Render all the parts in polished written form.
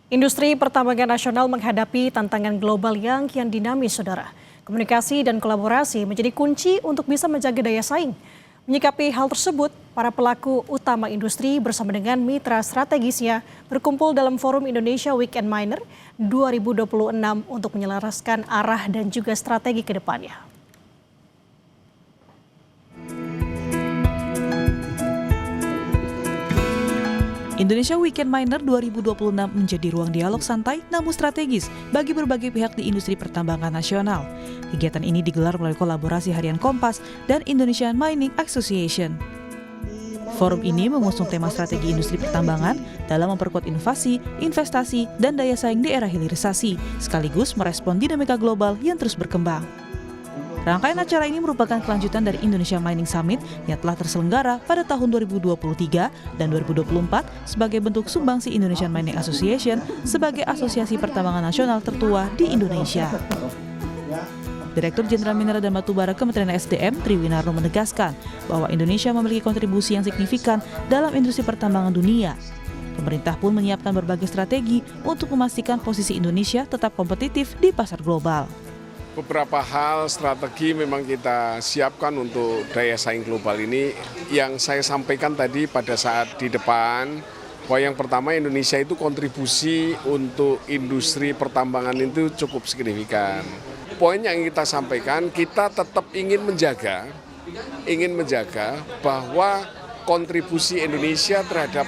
Industri pertambangan nasional menghadapi tantangan global yang kian dinamis, saudara. Komunikasi dan kolaborasi menjadi kunci untuk bisa menjaga daya saing. Menyikapi hal tersebut, para pelaku utama industri bersama dengan mitra strategisnya berkumpul dalam Forum Indonesia Weekend Miner 2026 untuk menyelaraskan arah dan juga strategi ke depannya. Indonesia Weekend Miner 2026 menjadi ruang dialog santai namun strategis bagi berbagai pihak di industri pertambangan nasional. Kegiatan ini digelar melalui kolaborasi Harian Kompas dan Indonesian Mining Association. Forum ini mengusung tema strategi industri pertambangan dalam memperkuat inovasi, investasi, dan daya saing di era hilirisasi, sekaligus merespon dinamika global yang terus berkembang. Rangkaian acara ini merupakan kelanjutan dari Indonesia Mining Summit yang telah terselenggara pada tahun 2023 dan 2024 sebagai bentuk sumbangsi Indonesian Mining Association sebagai asosiasi pertambangan nasional tertua di Indonesia. Direktur Jenderal Mineral dan Batubara Kementerian SDM Triwinarno menegaskan bahwa Indonesia memiliki kontribusi yang signifikan dalam industri pertambangan dunia. Pemerintah pun menyiapkan berbagai strategi untuk memastikan posisi Indonesia tetap kompetitif di pasar global. Beberapa hal strategi memang kita siapkan untuk daya saing global ini. Yang saya sampaikan tadi pada saat di depan, bahwa yang pertama Indonesia itu kontribusi untuk industri pertambangan itu cukup signifikan. Poin yang kita sampaikan, kita tetap ingin menjaga bahwa kontribusi Indonesia terhadap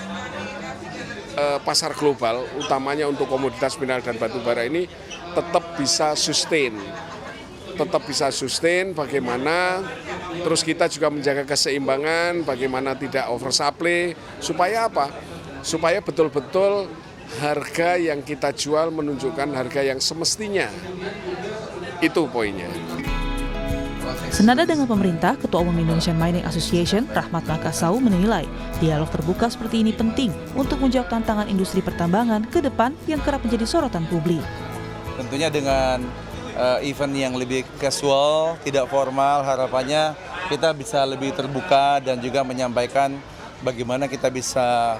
pasar global, utamanya untuk komoditas mineral dan batubara ini tetap bisa sustain, bagaimana terus kita juga menjaga keseimbangan, bagaimana tidak oversupply, supaya apa? Supaya betul-betul harga yang kita jual menunjukkan harga yang semestinya. Itu poinnya. Senada dengan pemerintah, Ketua Umum Indonesian Mining Association, Rahmat Makasau, menilai dialog terbuka seperti ini penting untuk menjawab tantangan industri pertambangan ke depan yang kerap menjadi sorotan publik. Tentunya dengan event yang lebih casual, tidak formal, harapannya kita bisa lebih terbuka dan juga menyampaikan bagaimana kita bisa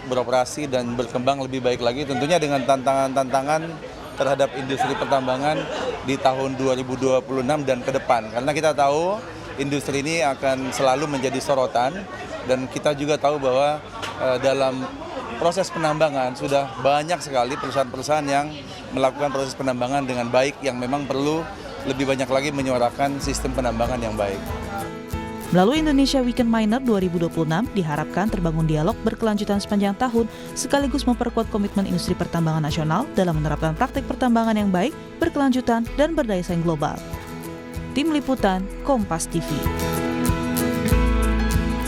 beroperasi dan berkembang lebih baik lagi, tentunya dengan tantangan-tantangan terhadap industri pertambangan di tahun 2026 dan ke depan. Karena kita tahu industri ini akan selalu menjadi sorotan dan kita juga tahu bahwa dalam proses penambangan sudah banyak sekali perusahaan-perusahaan yang melakukan proses penambangan dengan baik yang memang perlu lebih banyak lagi menyuarakan sistem penambangan yang baik. Melalui Indonesia Weekend Miner 2026 diharapkan terbangun dialog berkelanjutan sepanjang tahun sekaligus memperkuat komitmen industri pertambangan nasional dalam menerapkan praktik pertambangan yang baik, berkelanjutan, dan berdaya saing global. Tim Liputan, Kompas TV.